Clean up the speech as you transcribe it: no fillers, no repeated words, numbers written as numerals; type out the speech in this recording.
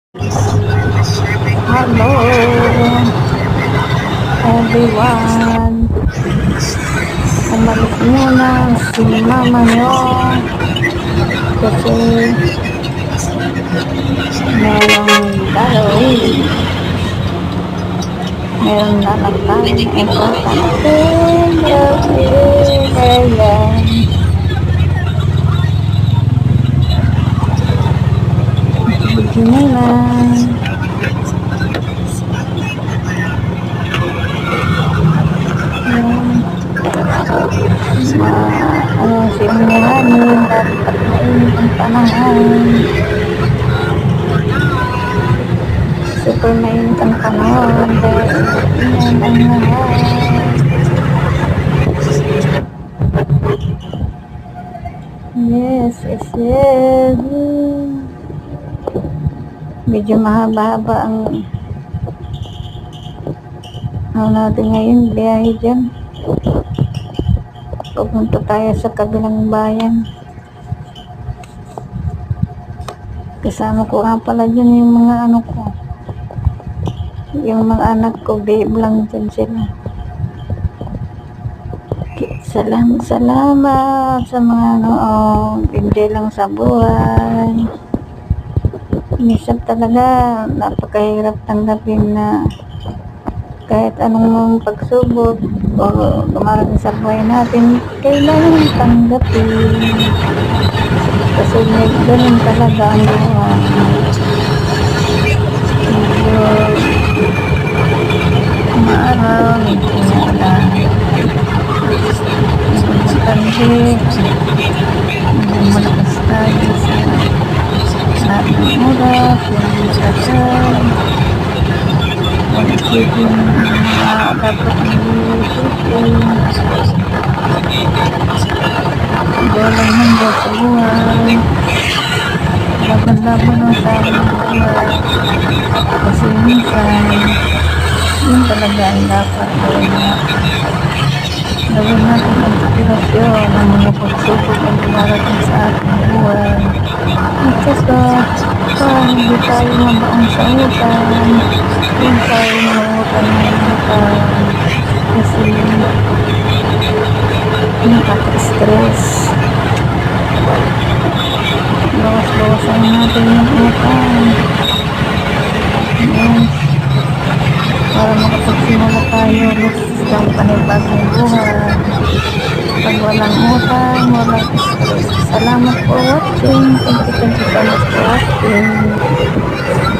Hello, everyone. Umalis muna si mama nyo kasi merong gagawin. Merong lalakad na importante. Ayan. Begini lang. Simuhanin dapat mainit ang panahon, super mainit ang panahon dahil yan ang lahat. Yes. Medyo mahaba-haba ang natin ngayon, biyahe dyan. Pupunta tayo sa kabilang bayan. Kasama ko nga pala dyan yung mga yung mga anak ko, babe lang dyan sila. Salamat sa mga hindi lang sa buhay. Minsan talaga napakahirap tanggapin na kahit anong pagsubok o dumarating sa buhay natin, kailangan tanggapin kasi may ganun talaga ang buhay. Medyo maaraw, medyo maulan, medyo matandi, medyo malakas tayo sa lahat ng oras, yung kasal, isipin na dapat isipin walang hanggang sa buhay, laban-laban ang tao ng buhay kasi minsan yun talaga ang dapat gawin natin ang inspirasyon ng mga pagsubok ang dumarating sa ating buhay at saka para hindi tayo mabaon sa utang, yun tayo mangutang ng utang kasi nakaka-stress. Bawas-bawasan natin yung utang, yes, para makapagsimula tayo sa panibagong buhay. Pag walang utang, walang stress. Salamat for watching. Thank you so much for watching.